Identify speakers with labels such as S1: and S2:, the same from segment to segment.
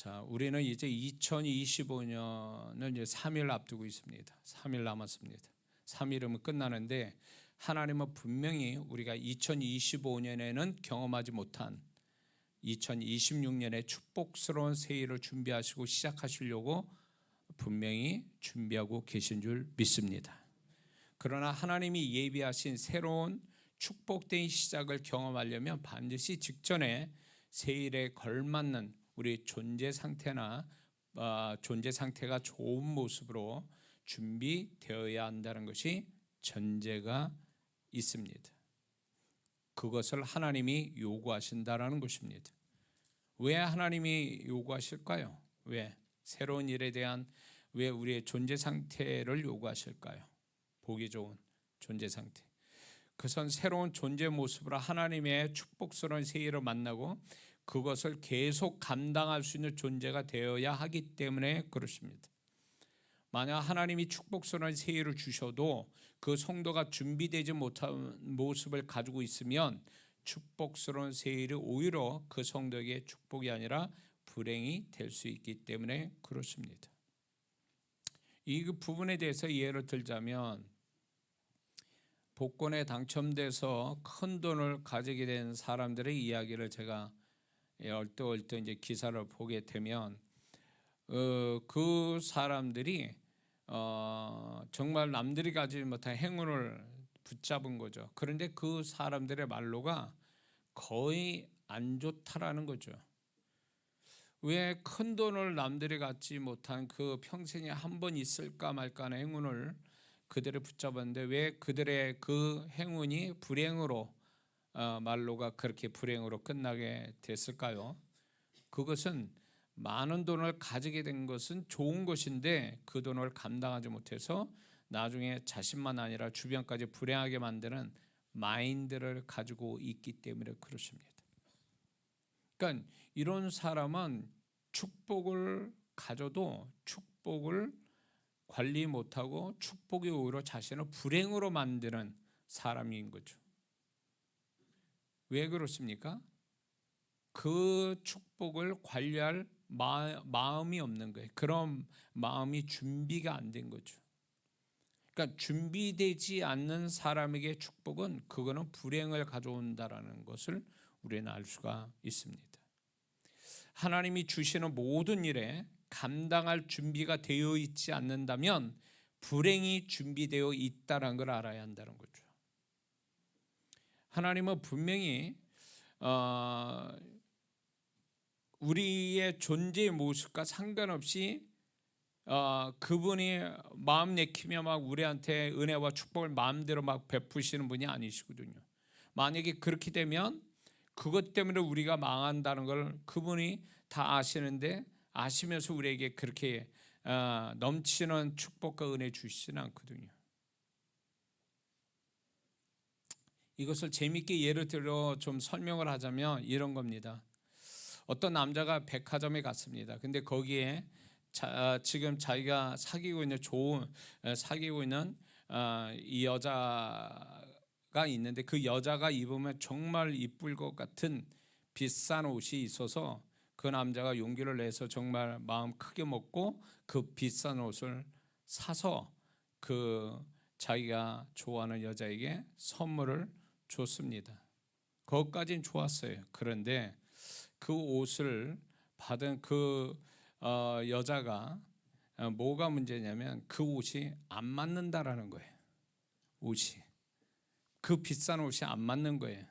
S1: 자, 우리는 이제 2025년을 이제 3일 앞두고 있습니다. 3일 남았습니다. 3일이면 끝나는데 하나님은 분명히 우리가 2025년에는 경험하지 못한 2026년의 축복스러운 새해를 준비하시고 시작하시려고 분명히 준비하고 계신 줄 믿습니다. 그러나 하나님이 예비하신 새로운 축복된 시작을 경험하려면 반드시 직전에 새해에 걸맞는 우리 존재 상태가 좋은 모습으로 준비되어야 한다는 것이 전제가 있습니다. 그것을 하나님이 요구하신다라는 것입니다. 왜 하나님이 요구하실까요? 왜? 새로운 일에 대한 왜 우리의 존재 상태를 요구하실까요? 보기 좋은 존재 상태. 그것은 새로운 존재 모습으로 하나님의 축복스러운 새해를 만나고 그것을 계속 감당할 수 있는 존재가 되어야 하기 때문에 그렇습니다. 만약 하나님이 축복스러운 새해를 주셔도 그 성도가 준비되지 못한 모습을 가지고 있으면 축복스러운 새해를 오히려 그 성도에게 축복이 아니라 불행이 될 수 있기 때문에 그렇습니다. 이 부분에 대해서 예를 들자면 복권에 당첨돼서 큰 돈을 가지게 된 사람들의 이야기를 제가 얼떨떨 이제 기사를 보게 되면 그 사람들이 정말 남들이 가지지 못한 행운을 붙잡은 거죠. 그런데 그 사람들의 말로가 거의 안 좋다라는 거죠. 왜 큰 돈을 남들이 갖지 못한 그 평생에 한 번 있을까 말까 하는 행운을 그들을 붙잡았는데 왜 그들의 그 행운이 불행으로 말로가 그렇게 불행으로 끝나게 됐을까요? 그것은 많은 돈을 가지게 된 것은 좋은 것인데 그 돈을 감당하지 못해서 나중에 자신만 아니라 주변까지 불행하게 만드는 마인드를 가지고 있기 때문에 그렇습니다. 그러니까 이런 사람은 축복을 가져도 축복을 관리 못하고 축복이 오히려 자신을 불행으로 만드는 사람인 거죠. 왜 그렇습니까? 그 축복을 관리할 마음이 없는 거예요. 그런 마음이 준비가 안 된 거죠. 그러니까 준비되지 않는 사람에게 축복은 그거는 불행을 가져온다라는 것을 우리는 알 수가 있습니다. 하나님이 주시는 모든 일에 감당할 준비가 되어 있지 않는다면 불행이 준비되어 있다는 걸 알아야 한다는 거죠. 하나님은 분명히 우리의 존재의 모습과 상관없이 그분이 마음 내키며 막 우리한테 은혜와 축복을 마음대로 막 베푸시는 분이 아니시거든요. 만약에 그렇게 되면 그것 때문에 우리가 망한다는 걸 그분이 다 아시는데 아시면서 우리에게 그렇게 넘치는 축복과 은혜 주시지는 않거든요. 이것을 재미있게 예를 들어 좀 설명을 하자면 이런 겁니다. 어떤 남자가 백화점에 갔습니다. 근데 거기에 지금 자기가 사귀고 있는 이 여자가 있는데 그 여자가 입으면 정말 이쁠 것 같은 비싼 옷이 있어서 그 남자가 용기를 내서 정말 마음 크게 먹고 그 비싼 옷을 사서 그 자기가 좋아하는 여자에게 선물을 줬습니다. 그것까지는 좋았어요. 그런데 그 옷을 받은 그 여자가 뭐가 문제냐면 그 옷이 안 맞는다라는 거예요. 옷이 그 비싼 옷이 안 맞는 거예요.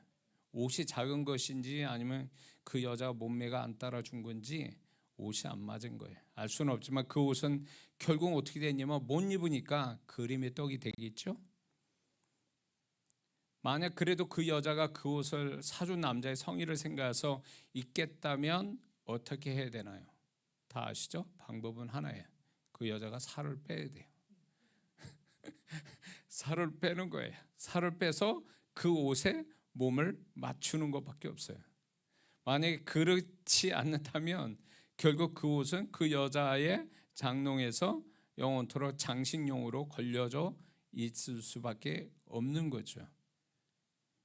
S1: 옷이 작은 것인지 아니면 그 여자 몸매가 안 따라준 건지 옷이 안 맞은 거예요. 알 수는 없지만 그 옷은 결국 어떻게 됐냐면 못 입으니까 그림의 떡이 되겠죠. 만약 그래도 그 여자가 그 옷을 사준 남자의 성의를 생각해서 입겠다면 어떻게 해야 되나요? 다 아시죠? 방법은 하나예요. 그 여자가 살을 빼야 돼요. 살을 빼는 거예요. 살을 빼서 그 옷에 몸을 맞추는 것밖에 없어요. 만약에 그렇지 않다면 결국 그 옷은 그 여자의 장롱에서 영원토록 장식용으로 걸려져 있을 수밖에 없는 거죠.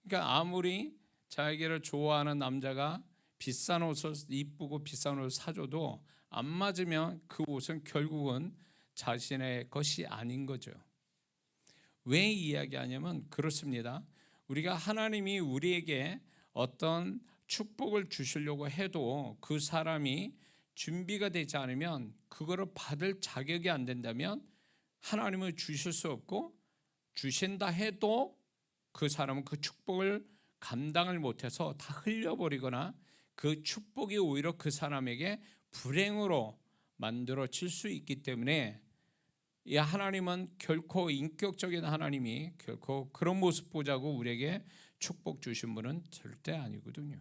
S1: 그러니까 아무리 자기를 좋아하는 남자가 비싼 옷을 이쁘고 비싼 옷을 사줘도 안 맞으면 그 옷은 결국은 자신의 것이 아닌 거죠. 왜 이야기하냐면 그렇습니다. 우리가 하나님이 우리에게 어떤 축복을 주시려고 해도 그 사람이 준비가 되지 않으면, 그거를 받을 자격이 안 된다면 하나님은 주실 수 없고, 주신다 해도 그 사람은 그 축복을 감당을 못해서 다 흘려버리거나 그 축복이 오히려 그 사람에게 불행으로 만들어질 수 있기 때문에, 이 하나님은 결코, 인격적인 하나님이 결코 그런 모습 보자고 우리에게 축복 주신 분은 절대 아니거든요.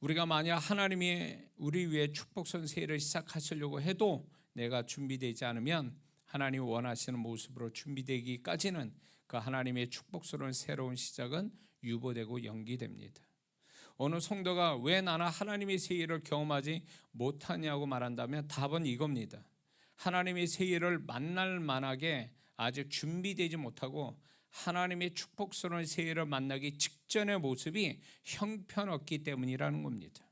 S1: 우리가 만약 하나님이 우리 위해 축복선 세일을 시작하시려고 해도 내가 준비되지 않으면, 하나님이 원하시는 모습으로 준비되기까지는 그 하나님의 축복스러운 새로운 시작은 유보되고 연기됩니다. 어느 성도가 왜 나는 하나님의 세일을 경험하지 못하냐고 말한다면 답은 이겁니다. 하나님의 세일을 만날 만하게 아직 준비되지 못하고 하나님의 축복스러운 세일을 만나기 직전의 모습이 형편없기 때문이라는 겁니다.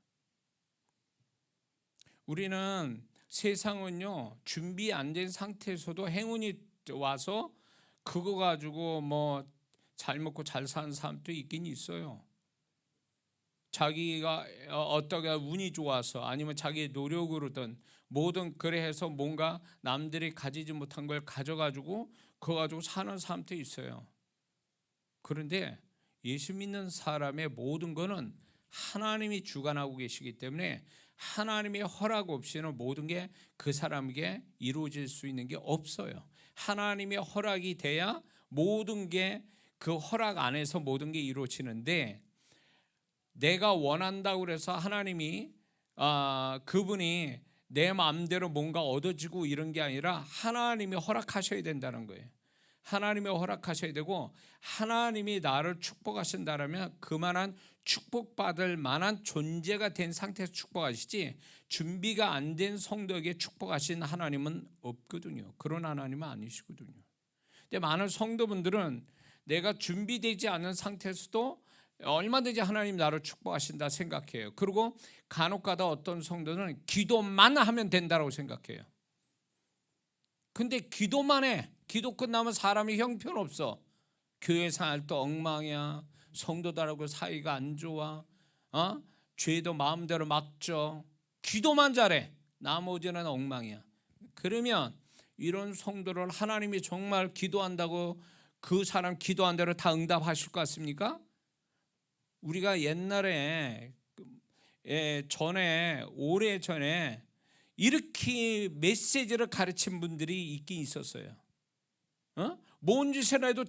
S1: 우리는, 세상은요, 준비 안 된 상태에서도 행운이 와서 그거 가지고 뭐 잘 먹고 잘 사는 사람도 있긴 있어요. 자기가 어떻게 운이 좋아서, 아니면 자기의 노력으로든 뭐든 그래 해서 뭔가 남들이 가지지 못한 걸 가져가지고 그거 가지고 사는 사람도 있어요. 그런데 예수 믿는 사람의 모든 거는 하나님이 주관하고 계시기 때문에 하나님의 허락 없이는 모든 게 그 사람에게 이루어질 수 있는 게 없어요. 하나님의 허락이 돼야 모든 게, 그 허락 안에서 모든 게 이루어지는데, 내가 원한다고 그래서 하나님이 그분이 내 마음대로 뭔가 얻어지고 이런 게 아니라 하나님이 허락하셔야 된다는 거예요. 하나님이 허락하셔야 되고, 하나님이 나를 축복하신다면 그만한 축복받을 만한 존재가 된 상태에서 축복하시지, 준비가 안 된 성도에게 축복하신 하나님은 없거든요. 그런 하나님은 아니시거든요. 근데 많은 성도분들은 내가 준비되지 않은 상태에서도 얼마든지 하나님 나를 축복하신다 생각해요. 그리고 간혹가다 어떤 성도는 기도만 하면 된다고 생각해요. 근데 기도만 해. 기도 끝나면 사람이 형편없어. 교회 생활도 엉망이야. 성도들하고 사이가 안 좋아. 죄도 마음대로 막죠. 기도만 잘해. 나머지는 엉망이야. 그러면 이런 성도를 하나님이 정말 기도한다고 그 사람 기도한 대로 다 응답하실 것 같습니까? 우리가 옛날에 오래전에 이렇게 메시지를 가르친 분들이 있긴 있었어요. 뭔 짓을 해도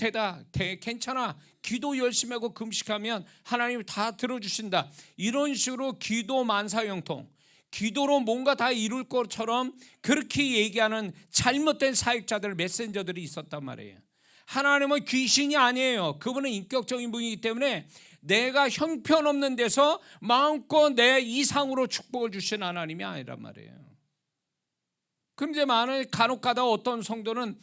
S1: 괜찮아. 기도 열심히 하고 금식하면 하나님 다 들어주신다. 이런 식으로 기도 만사형통, 기도로 뭔가 다 이룰 것처럼 그렇게 얘기하는 잘못된 사역자들, 메신저들이 있었단 말이에요. 하나님은 귀신이 아니에요. 그분은 인격적인 분이기 때문에 내가 형편없는 데서 마음껏 내 이상으로 축복을 주신 하나님이 아니란 말이에요. 그런데 간혹가다 어떤 성도는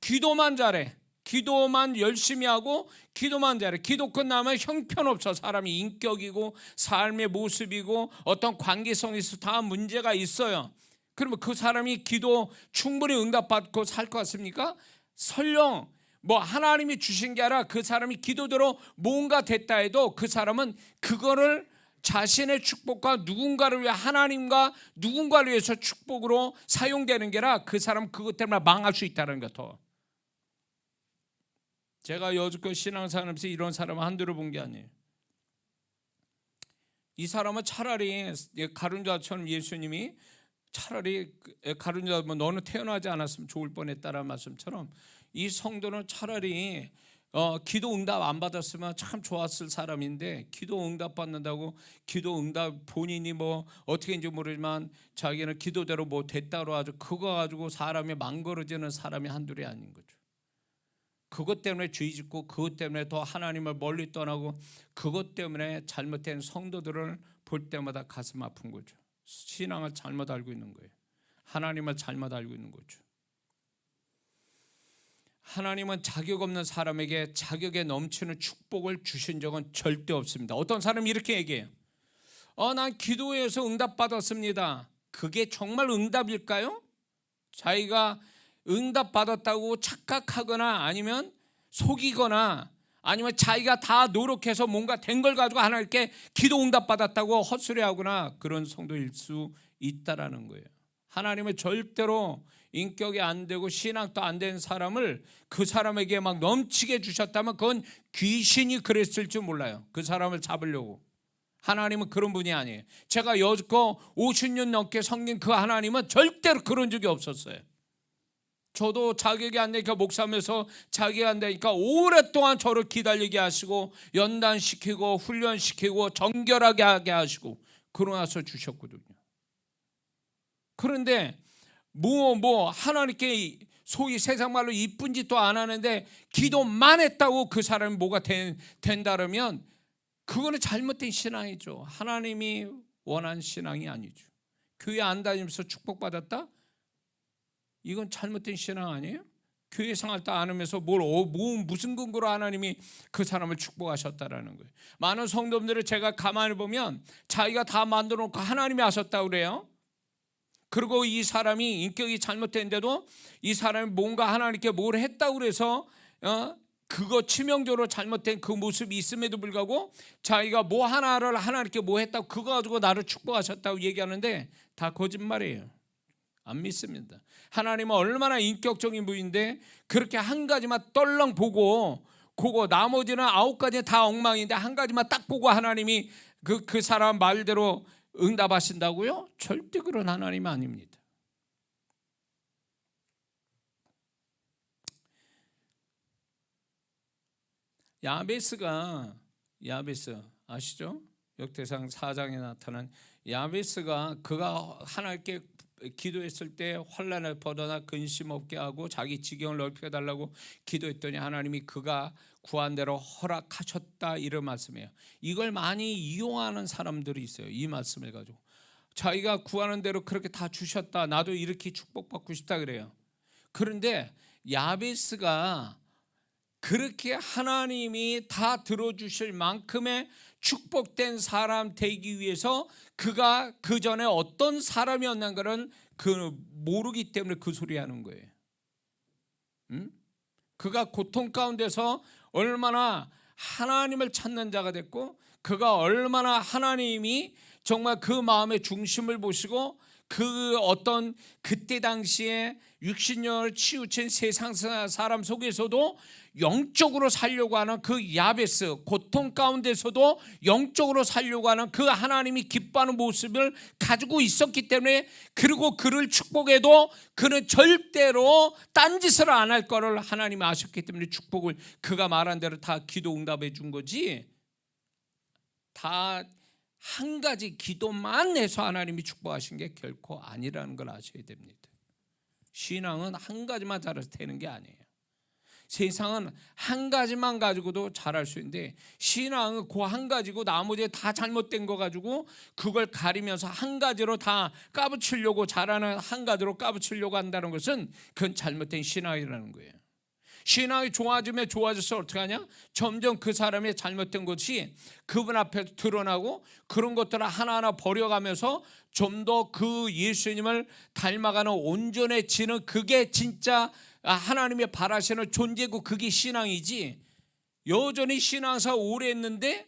S1: 기도만 잘해. 기도만 열심히 하고 기도만 잘해. 기도 끝나면 형편없어. 사람이 인격이고 삶의 모습이고 어떤 관계성에서 다 문제가 있어요. 그러면 그 사람이 기도 충분히 응답받고 살 것 같습니까? 설령 하나님이 주신 게 아니라 그 사람이 기도대로 뭔가 됐다 해도 그 사람은 그거를 자신의 축복과 누군가를 위해, 하나님과 누군가를 위해서 축복으로 사용되는 게 아니라 그 사람 그것 때문에 망할 수 있다는 것. 제가 여지껏 신앙생활하면서 이런 사람을 한둘을 본 게 아니에요. 이 사람은 차라리 가룟유다처럼 예수님이 차라리 가룟유다 너는 태어나지 않았으면 좋을 뻔했다라는 말씀처럼 이 성도는 차라리 기도 응답 안 받았으면 참 좋았을 사람인데, 기도 응답 받는다고 기도 응답 본인이 어떻게인지 모르지만 자기는 기도대로 됐다고 아주 그거 가지고 사람이 망가져지는 사람이 한둘이 아닌 거죠. 그것 때문에 죄 짓고 그것 때문에 더 하나님을 멀리 떠나고 그것 때문에 잘못된 성도들을 볼 때마다 가슴 아픈 거죠. 신앙을 잘못 알고 있는 거예요. 하나님을 잘못 알고 있는 거죠. 하나님은 자격 없는 사람에게 자격에 넘치는 축복을 주신 적은 절대 없습니다. 어떤 사람이 이렇게 얘기해요. 난 기도해서 응답받았습니다. 그게 정말 응답일까요? 자기가 응답받았다고 착각하거나 아니면 속이거나 아니면 자기가 다 노력해서 뭔가 된 걸 가지고 하나님께 기도 응답받았다고 헛소리하거나 그런 성도일 수 있다라는 거예요. 하나님은 절대로 인격이 안 되고 신앙도 안 된 사람을 그 사람에게 막 넘치게 주셨다면 그건 귀신이 그랬을지 몰라요. 그 사람을 잡으려고. 하나님은 그런 분이 아니에요. 제가 여지껏 50년 넘게 섬긴 그 하나님은 절대로 그런 적이 없었어요. 저도 자격이 안 되니까 목사하면서 자격이 안 되니까 오랫동안 저를 기다리게 하시고 연단시키고 훈련시키고 정결하게 하게 하시고 그러고 나서 주셨거든요. 그런데 하나님께 소위 세상 말로 이쁜 짓도 안 하는데 기도만 했다고 그 사람이 뭐가 된다면 그거는 잘못된 신앙이죠. 하나님이 원하는 신앙이 아니죠. 교회 안 다니면서 축복받았다? 이건 잘못된 신앙 아니에요? 교회 생활도 안 하면서 무슨 근거로 하나님이 그 사람을 축복하셨다라는 거예요. 많은 성도들을 제가 가만히 보면 자기가 다 만들어 놓고 하나님이 하셨다고 그래요. 그리고 이 사람이 인격이 잘못된데도 이 사람이 뭔가 하나님께 뭘 했다고 그래서 그거 치명적으로 잘못된 그 모습이 있음에도 불구하고 자기가 뭐 하나를 하나님께 뭐 했다고 그거 가지고 나를 축복하셨다고 얘기하는데 다 거짓말이에요. 안 믿습니다. 하나님은 얼마나 인격적인 분인데 그렇게 한 가지만 떨렁 보고 그거 나머지는 9가지 다 엉망인데 한 가지만 딱 보고 하나님이 그 사람 말대로 응답하신다고요? 절대 그런 하나님 아닙니다. 야베스 아시죠? 역대상 4장에 나타난 야베스가 그가 하나님께 기도했을 때 환난을 벗어나 근심 없게 하고 자기 지경을 넓혀 달라고 기도했더니 하나님이 그가 구한 대로 허락하셨다 이런 말씀이에요. 이걸 많이 이용하는 사람들이 있어요. 이 말씀을 가지고 자기가 구하는 대로 그렇게 다 주셨다. 나도 이렇게 축복받고 싶다 그래요. 그런데 야베스가 그렇게 하나님이 다 들어주실 만큼의 축복된 사람 되기 위해서 그가 그 전에 어떤 사람이었는 것은 모르기 때문에 그 소리 하는 거예요. 그가 고통 가운데서 얼마나 하나님을 찾는 자가 됐고 그가 얼마나 하나님이 정말 그 마음의 중심을 보시고 그때 당시에 육신력을 치우친 세상 사람 속에서도 영적으로 살려고 하는 그 야베스, 고통 가운데서도 영적으로 살려고 하는 그 하나님이 기뻐하는 모습을 가지고 있었기 때문에 그리고 그를 축복해도 그는 절대로 딴짓을 안 할 거를 하나님이 아셨기 때문에 축복을 그가 말한 대로 다 기도 응답해 준 거지 다 한 가지 기도만 해서 하나님이 축복하신 게 결코 아니라는 걸 아셔야 됩니다. 신앙은 한 가지만 잘해서 되는 게 아니에요. 세상은 한 가지만 가지고도 잘할 수 있는데 신앙은 그 한 가지고 나머지 다 잘못된 거 가지고 그걸 가리면서 한 가지로 다 까부치려고 잘하는 한 가지로 까부치려고 한다는 것은 그건 잘못된 신앙이라는 거예요. 신앙이 좋아지면 좋아져서 어떻게 하냐? 점점 그 사람의 잘못된 것이 그분 앞에서 드러나고 그런 것들을 하나하나 버려가면서 좀 더 그 예수님을 닮아가는 온전해지는 그게 진짜 하나님의 바라시는 존재고 그게 신앙이지 여전히 신앙사 오래 했는데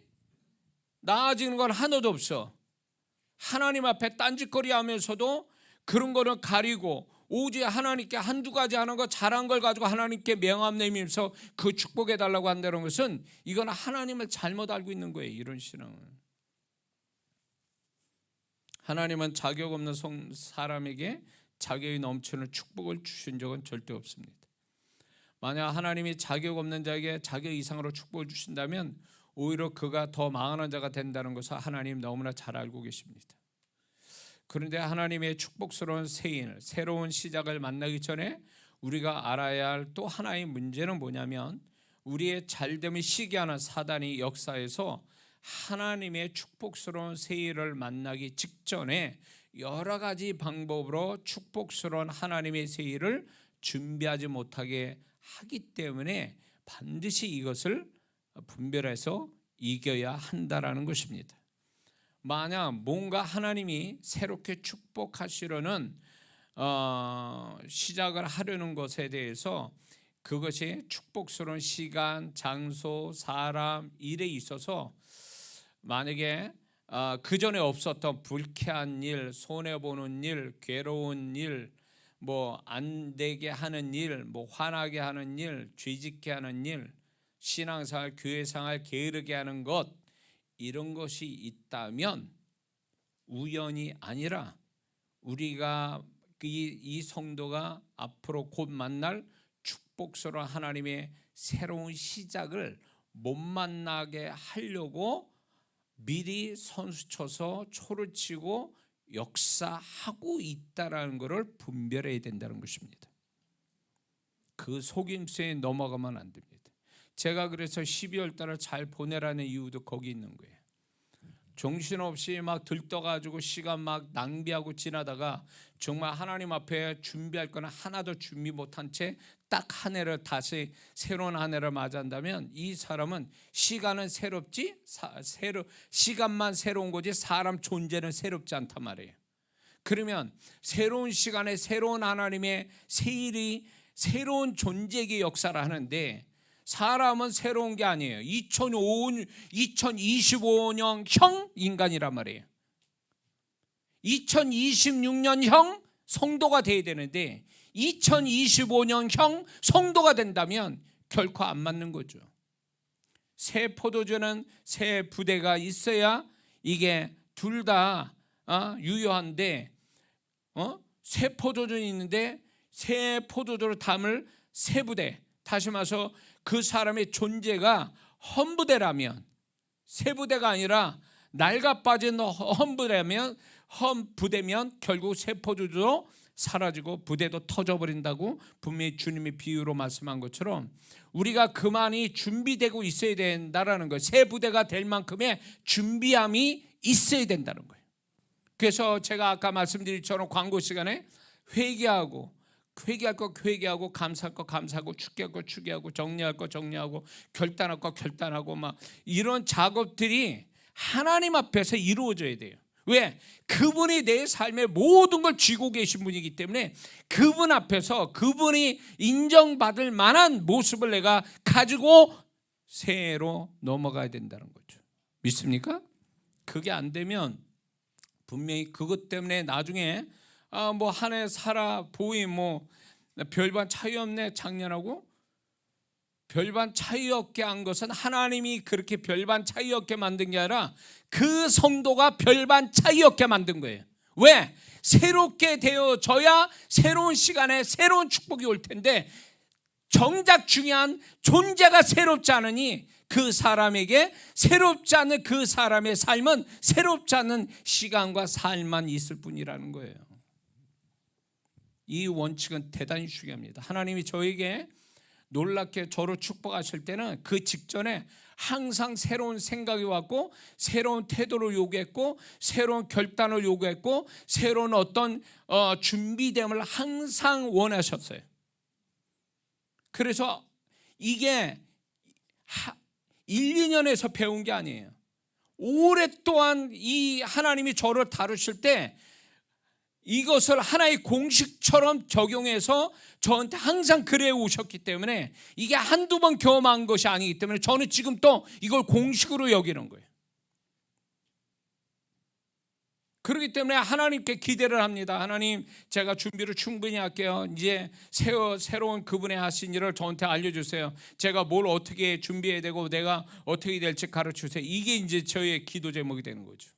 S1: 나아지는 건 하나도 없어. 하나님 앞에 딴짓거리 하면서도 그런 거는 가리고 오직 하나님께 한두 가지 하는 거 잘한 걸 가지고 하나님께 명함 내밀면서 그 축복해 달라고 한다는 것은 이건 하나님을 잘못 알고 있는 거예요. 이런 신앙은. 하나님은 자격 없는 사람에게 자격이 넘치는 축복을 주신 적은 절대 없습니다. 만약 하나님이 자격 없는 자에게 자격 이상으로 축복을 주신다면 오히려 그가 더 망하는 자가 된다는 것을 하나님 너무나 잘 알고 계십니다. 그런데 하나님의 축복스러운 새인, 새로운 시작을 만나기 전에 우리가 알아야 할 또 하나의 문제는 뭐냐면 우리의 잘됨을 시기하는 사단이 역사에서 하나님의 축복스러운 새일을 만나기 직전에 여러 가지 방법으로 축복스러운 하나님의 새일을 준비하지 못하게 하기 때문에 반드시 이것을 분별해서 이겨야 한다라는 것입니다. 만약 뭔가 하나님이 새롭게 축복하시려는 시작을 하려는 것에 대해서 그것이 축복스러운 시간, 장소, 사람, 일에 있어서 만약에 그 전에 없었던 불쾌한 일, 손해보는 일, 괴로운 일, 뭐 안 되게 하는 일, 뭐 화나게 하는 일, 죄짓게 하는 일, 신앙생활, 교회생활 게으르게 하는 것, 이런 것이 있다면 우연이 아니라 우리가 이 성도가 앞으로 곧 만날 축복스러운 하나님의 새로운 시작을 못 만나게 하려고 미리 선수쳐서 초를 치고 역사하고 있다라는 것을 분별해야 된다는 것입니다. 그 속임수에 넘어가면 안 됩니다. 제가 그래서 12월 달을 잘 보내라는 이유도 거기 있는 거예요. 정신없이 막 들떠가지고 시간 막 낭비하고 지나다가 정말 하나님 앞에 준비할 거는 하나도 준비 못한 채 딱 한 해를 다시 새로운 한 해를 맞이한다면 이 사람은 시간은 새롭지 시간만 새로운 거지 사람 존재는 새롭지 않단 말이에요. 그러면 새로운 시간에 새로운 하나님의 세일이 새로운 존재의 역사를 하는데 사람은 새로운 게 아니에요. 2025년형 인간이란 말이에요. 2026년형 성도가 돼야 되는데 2025년형 성도가 된다면 결코 안 맞는 거죠. 새 포도주는 새 부대가 있어야 이게 둘 다 유효한데 새 포도주는 있는데 새 포도주를 담을 새 부대, 다시 말해서 그 사람의 존재가 험부대라면, 새 부대가 아니라 낡아 빠진 험부대면 결국 새 포도주도 사라지고 부대도 터져버린다고 분명히 주님이 비유로 말씀한 것처럼 우리가 그만이 준비되고 있어야 된다라는 거예요. 새 부대가 될 만큼의 준비함이 있어야 된다는 거예요. 그래서 제가 아까 말씀드린 처럼 광고 시간에 회개할 거 회개하고, 감사할 거 감사하고, 축기할 거 축기하고, 정리할 거 정리하고, 결단할 거 결단하고, 막 이런 작업들이 하나님 앞에서 이루어져야 돼요. 왜? 그분이 내 삶의 모든 걸 쥐고 계신 분이기 때문에 그분 앞에서 그분이 인정받을 만한 모습을 내가 가지고 새해로 넘어가야 된다는 거죠. 믿습니까? 그게 안 되면 분명히 그것 때문에 나중에 뭐 한 해 살아 보이 뭐 별반 차이 없네 작년하고, 별반 차이 없게 한 것은 하나님이 그렇게 별반 차이 없게 만든 게 아니라 그 성도가 별반 차이 없게 만든 거예요. 왜? 새롭게 되어져야 새로운 시간에 새로운 축복이 올 텐데 정작 중요한 존재가 새롭지 않으니 그 사람에게 새롭지 않은 그 사람의 삶은 새롭지 않은 시간과 삶만 있을 뿐이라는 거예요. 이 원칙은 대단히 중요합니다. 하나님이 저에게 놀랍게 저를 축복하실 때는 그 직전에 항상 새로운 생각이 왔고 새로운 태도를 요구했고 새로운 결단을 요구했고 새로운 어떤 준비됨을 항상 원하셨어요. 그래서 이게 1, 2년에서 배운 게 아니에요. 오랫동안 이 하나님이 저를 다루실 때 이것을 하나의 공식처럼 적용해서 저한테 항상 그래 오셨기 때문에 이게 한두 번 경험한 것이 아니기 때문에 저는 지금 또 이걸 공식으로 여기는 거예요. 그렇기 때문에 하나님께 기대를 합니다. 하나님, 제가 준비를 충분히 할게요. 이제 새로운 그분의 하신 일을 저한테 알려주세요. 제가 뭘 어떻게 준비해야 되고 내가 어떻게 될지 가르쳐주세요. 이게 이제 저의 기도 제목이 되는 거죠.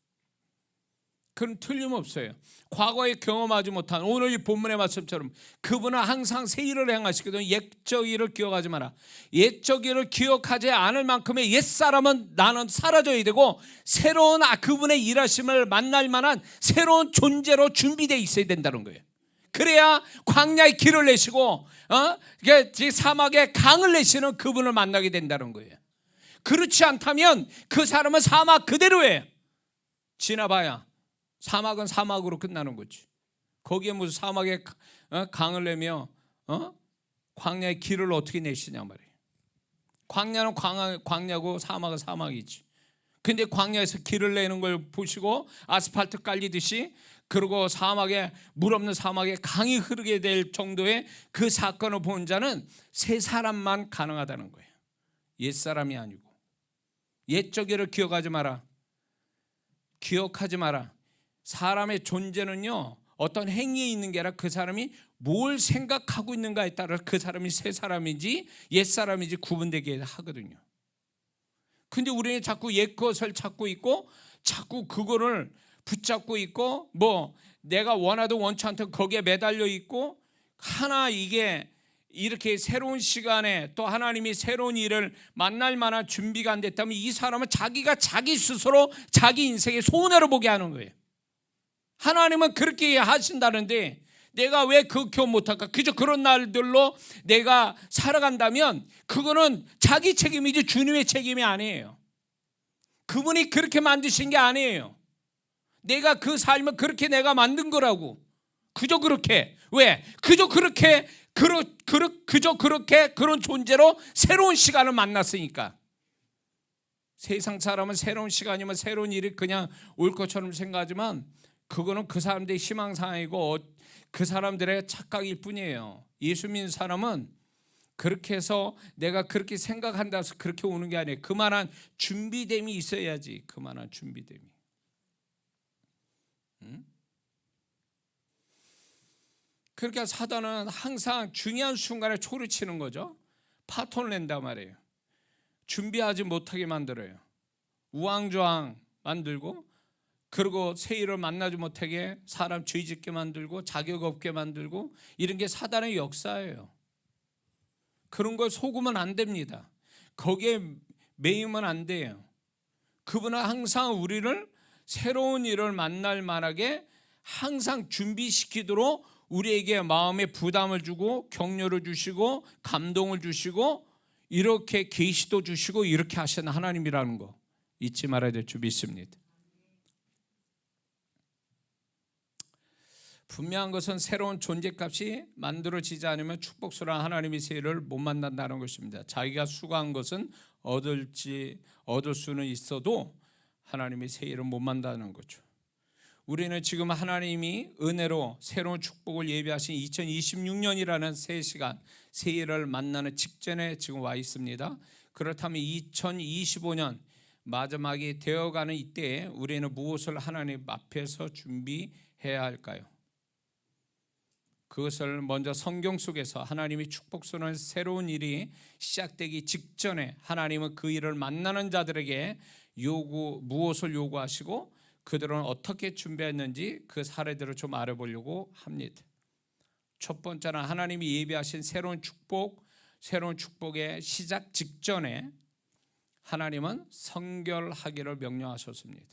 S1: 그럼 틀림없어요. 과거에 경험하지 못한 오늘 이 본문의 말씀처럼 그분은 항상 새 일을 행하시거든요. 옛적 일을 기억하지 마라. 옛적 일을 기억하지 않을 만큼의 옛사람은 나는 사라져야 되고 새로운 그분의 일하심을 만날 만한 새로운 존재로 준비되어 있어야 된다는 거예요. 그래야 광야의 길을 내시고 사막의 강을 내시는 그분을 만나게 된다는 거예요. 그렇지 않다면 그 사람은 사막 그대로예요. 지나봐야 사막은 사막으로 끝나는 거지. 거기에 무슨 사막에 강을 내며 광야의 길을 어떻게 내시냐 말이에요. 광야는 광야고 사막은 사막이지. 근데 광야에서 길을 내는 걸 보시고 아스팔트 깔리듯이, 그리고 사막에, 물 없는 사막에 강이 흐르게 될 정도의 그 사건을 본 자는 세 사람만 가능하다는 거예요. 옛사람이 아니고. 옛적이를 기억하지 마라. 기억하지 마라. 사람의 존재는요, 어떤 행위에 있는 게 아니라 그 사람이 뭘 생각하고 있는가에 따라 그 사람이 새 사람인지 옛 사람인지 구분되게 하거든요. 근데 우리는 자꾸 옛 것을 찾고 있고, 자꾸 그거를 붙잡고 있고, 뭐 내가 원하든 원치 않든 거기에 매달려 있고, 하나 이게 이렇게 새로운 시간에 또 하나님이 새로운 일을 만날 만한 준비가 안 됐다면 이 사람은 자기가 자기 스스로 자기 인생의 손해로 보게 하는 거예요. 하나님은 그렇게 하신다는데 내가 왜 그 교훈 못할까? 그저 그런 날들로 내가 살아간다면 그거는 자기 책임이지 주님의 책임이 아니에요. 그분이 그렇게 만드신 게 아니에요. 내가 그 삶을 그렇게 내가 만든 거라고. 그저 그렇게. 왜? 그저 그렇게 그런 존재로 새로운 시간을 만났으니까. 세상 사람은 새로운 시간이면 새로운 일이 그냥 올 것처럼 생각하지만 그거는 그 사람들의 희망사항이고 그 사람들의 착각일 뿐이에요. 예수 믿는 사람은 그렇게 해서 내가 그렇게 생각한다 해서 그렇게 오는 게 아니에요. 그만한 준비됨이 있어야지. 그만한 준비됨이. 그러니까 사단은 항상 중요한 순간에 초를 치는 거죠. 파토를 낸단 말이에요. 준비하지 못하게 만들어요. 우왕좌왕 만들고, 그리고 새 일을 만나지 못하게 사람 죄짓게 만들고 자격 없게 만들고, 이런 게 사단의 역사예요. 그런 걸 속으면 안 됩니다. 거기에 매이면 안 돼요. 그분은 항상 우리를 새로운 일을 만날 만하게 항상 준비시키도록 우리에게 마음에 부담을 주고 격려를 주시고 감동을 주시고 이렇게 계시도 주시고 이렇게 하신 하나님이라는 거 잊지 말아야 될 줄 믿습니다. 분명한 것은 새로운 존재값이 만들어지지 않으면 축복스러운 하나님의 세를 못 만난다는 것입니다. 자기가 수고한 것은 얻을 수는 있어도 하나님의 세일을 못 만난다는 거죠. 우리는 지금 하나님이 은혜로 새로운 축복을 예비하신 2026년이라는 새 시간, 새해를 만나는 직전에 지금 와 있습니다. 그렇다면 2025년 마지막이 되어가는 이때에 우리는 무엇을 하나님 앞에서 준비해야 할까요? 그것을 먼저 성경 속에서 하나님이 축복스러운 새로운 일이 시작되기 직전에 하나님은 그 일을 만나는 자들에게 무엇을 요구하시고 그들은 어떻게 준비했는지 그 사례들을 좀 알아보려고 합니다. 첫 번째는 하나님이 예비하신 새로운 축복의 시작 직전에 하나님은 성결하기를 명령하셨습니다.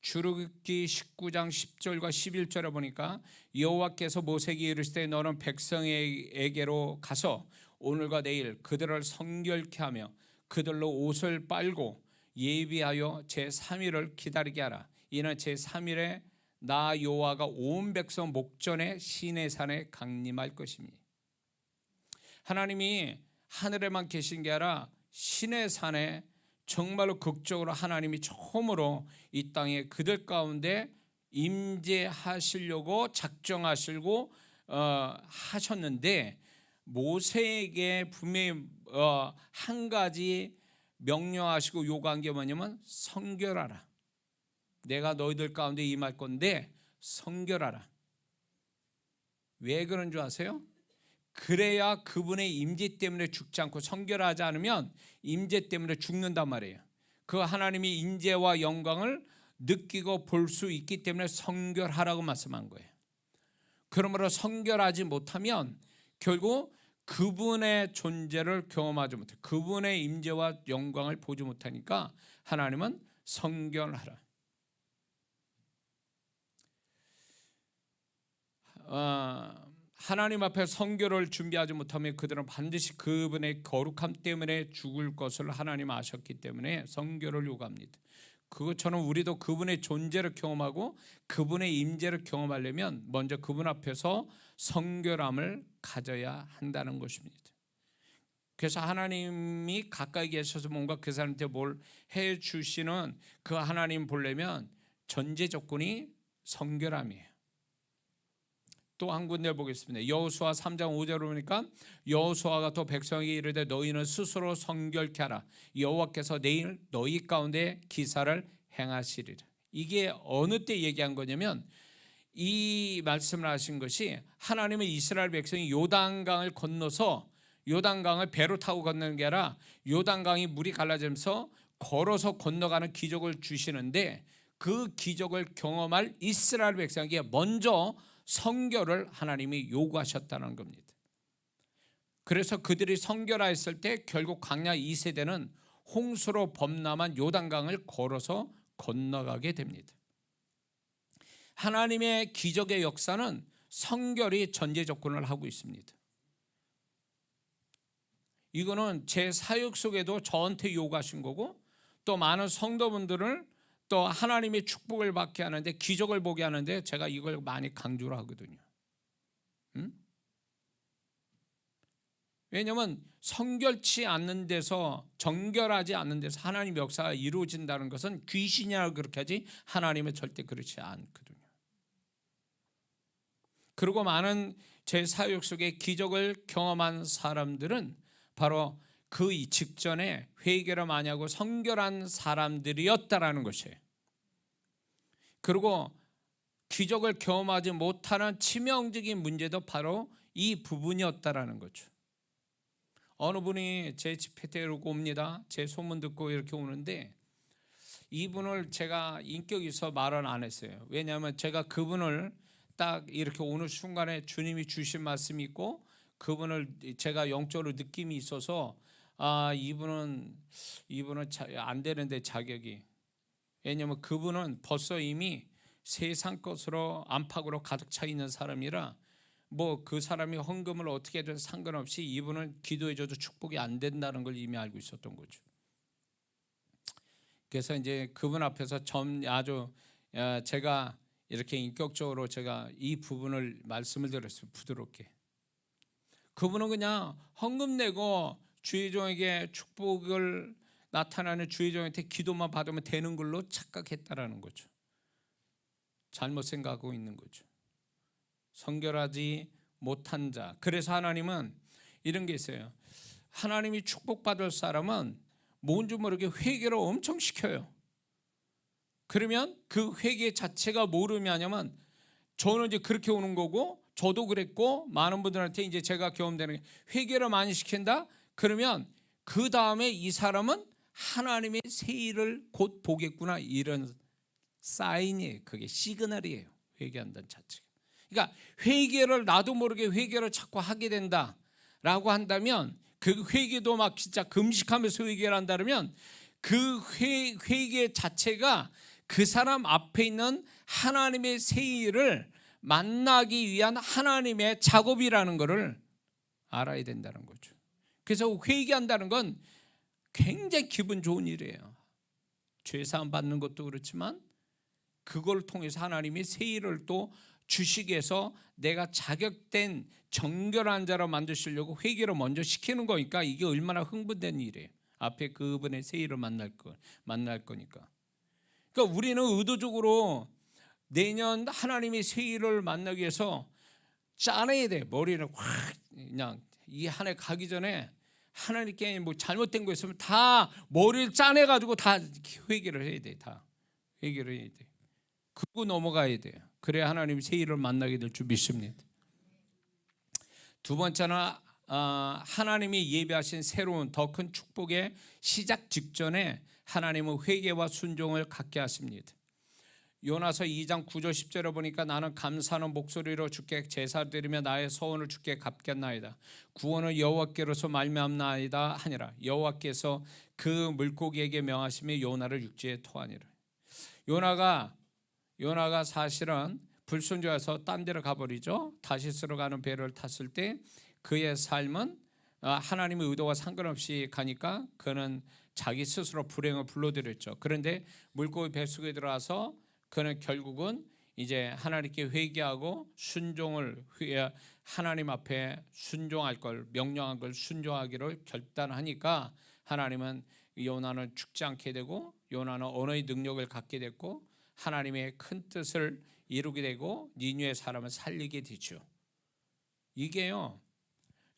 S1: 출애굽기 19장 10절과 11절에 보니까 여호와께서 모세에게 이르시되 너는 백성에게로 가서 오늘과 내일 그들을 성결케 하며 그들로 옷을 빨고 예비하여 제3일을 기다리게 하라. 이는 제3일에 나 여호와가 온 백성 목전에 시내산에 강림할 것입니다. 하나님이 하늘에만 계신 게 아니라 시내산에 정말로 극적으로 하나님이 처음으로 이 땅에 그들 가운데 임재하시려고 작정하시고 하셨는데 모세에게 분명히 한 가지 명령하시고 요구한 게 뭐냐면 성결하라. 내가 너희들 가운데 임할 건데 성결하라. 왜 그런 줄 아세요? 그래야 그분의 임재 때문에 죽지 않고 성결하지 않으면 임재 때문에 죽는단 말이에요. 그 하나님의 임재와 영광을 느끼고 볼 수 있기 때문에 성결하라고 말씀한 거예요. 그러므로 성결하지 못하면 결국 그분의 존재를 경험하지 못해, 그분의 임재와 영광을 보지 못하니까 하나님은 성결하라. 하나님 앞에 성결을 준비하지 못하면 그들은 반드시 그분의 거룩함 때문에 죽을 것을 하나님 아셨기 때문에 성결을 요구합니다. 그것처럼 우리도 그분의 존재를 경험하고 그분의 임재를 경험하려면 먼저 그분 앞에서 성결함을 가져야 한다는 것입니다. 그래서 하나님이 가까이 계셔서 뭔가 그 사람한테 뭘 해주시는 그 하나님 보려면 전제 조건이 성결함이에요. 또 한 군데 보겠습니다. 여호수아 3장 5절을 보니까 여호수아가 또 백성에게 이르되 너희는 스스로 성결케 하라. 여호와께서 내일 너희 가운데 기사를 행하시리라. 이게 어느 때 얘기한 거냐면 이 말씀을 하신 것이 하나님은 이스라엘 백성이 요단강을 건너서 요단강을 배로 타고 건너는 게 아니라 요단강이 물이 갈라지면서 걸어서 건너가는 기적을 주시는데 그 기적을 경험할 이스라엘 백성에게 먼저 성결을 하나님이 요구하셨다는 겁니다. 그래서 그들이 성결하였을 때 결국 광야 2세대는 홍수로 범람한 요단강을 걸어서 건너가게 됩니다. 하나님의 기적의 역사는 성결이 전제 조건을 하고 있습니다. 이거는 제 사역 속에도 저한테 요구하신 거고 또 많은 성도분들을 또 하나님의 축복을 받게 하는데 기적을 보게 하는데 제가 이걸 많이 강조를 하거든요. 왜냐하면 성결치 않는 데서 정결하지 않는 데서 하나님 역사가 이루어진다는 것은 귀신이라고 그렇게 하지 하나님은 절대 그렇지 않거든요. 그리고 많은 제 사역 속에 기적을 경험한 사람들은 바로 그 직전에 회개를 많이 하고 성결한 사람들이었다라는 것이에요. 그리고 기적을 경험하지 못하는 치명적인 문제도 바로 이 부분이었다라는 거죠. 어느 분이 제 집회 때 이러고 옵니다. 제 소문 듣고 이렇게 오는데 이분을 제가 인격이 있어 말은 안 했어요. 왜냐하면 제가 그분을 딱 이렇게 오는 순간에 주님이 주신 말씀이 있고 그분을 제가 영적으로 느낌이 있어서 이분은 안 되는데 자격이. 왜냐하면 그분은 벌써 이미 세상 것으로 안팎으로 가득 차 있는 사람이라 뭐 그 사람이 헌금을 어떻게든 상관없이 이분은 기도해줘도 축복이 안 된다는 걸 이미 알고 있었던 거죠. 그래서 이제 그분 앞에서 아주 제가 이렇게 인격적으로 제가 이 부분을 말씀을 드렸어요. 부드럽게. 그분은 그냥 헌금 내고 주의 종에게 축복을 나타나는 주의 종한테 기도만 받으면 되는 걸로 착각했다라는 거죠. 잘못 생각하고 있는 거죠. 성결하지 못한 자. 그래서 하나님은 이런 게 있어요. 하나님이 축복받을 사람은 뭔지 모르게 회개를 엄청 시켜요. 그러면 그 회개 자체가 뭐를 의미하냐면 저는 이제 그렇게 오는 거고 저도 그랬고 많은 분들한테 이제 제가 경험되는 게 회개를 많이 시킨다. 그러면 그 다음에 이 사람은 하나님의 새 일을 곧 보겠구나 이런 사인이에요. 그게 시그널이에요. 회개한다는 자체가. 그러니까 회개를 나도 모르게 회개를 자꾸 하게 된다라고 한다면 그 회개도 막 진짜 금식하면서 회개를 한다면 그 회개 자체가 그 사람 앞에 있는 하나님의 새 일을 만나기 위한 하나님의 작업이라는 것을 알아야 된다는 거죠. 그래서 회개한다는 건 굉장히 기분 좋은 일이에요. 죄사함 받는 것도 그렇지만 그걸 통해서 하나님이 새 일을 또 주시기 위해서 내가 자격된 정결한 자로 만드시려고 회개를 먼저 시키는 거니까 이게 얼마나 흥분된 일이에요. 앞에 그분의 새 일을 만날 거니까. 그러니까 우리는 의도적으로 내년 하나님의 새 일을 만나기 위해서 짜내야 돼. 머리를 확 그냥 이 한 해 가기 전에 하나님께 뭐 잘못된 거 있으면 다 머리를 짜내 가지고 다 회개를 해야 돼. 다 회개를 해야 돼. 그거 넘어가야 돼요. 그래야 하나님 새 일을 만나게 될 줄 믿습니다. 두 번째는 하나님이 예비하신 새로운 더 큰 축복의 시작 직전에 하나님은 회개와 순종을 갖게 하십니다. 요나서 2장 9절 10절에 보니까 나는 감사하는 목소리로 주께 제사드리며 나의 서원을 주께 갚겠나이다. 구원은 여호와께로서 말미암나이다 하니라. 여호와께서 그 물고기에게 명하시며 요나를 육지에 토하니라. 요나가 사실은 불순종해서 딴 데로 가버리죠. 다시스로 가는 배를 탔을 때 그의 삶은 하나님의 의도와 상관없이 가니까 그는 자기 스스로 불행을 불러들였죠. 그런데 물고기 뱃속에 들어와서 그는 결국은 이제 하나님께 회개하고 하나님 앞에 순종할 걸, 명령한 걸 순종하기를 결단하니까 하나님은 요나는 죽지 않게 되고 요나는 언어의 능력을 갖게 됐고 하나님의 큰 뜻을 이루게 되고 니느웨 사람을 살리게 되죠. 이게요,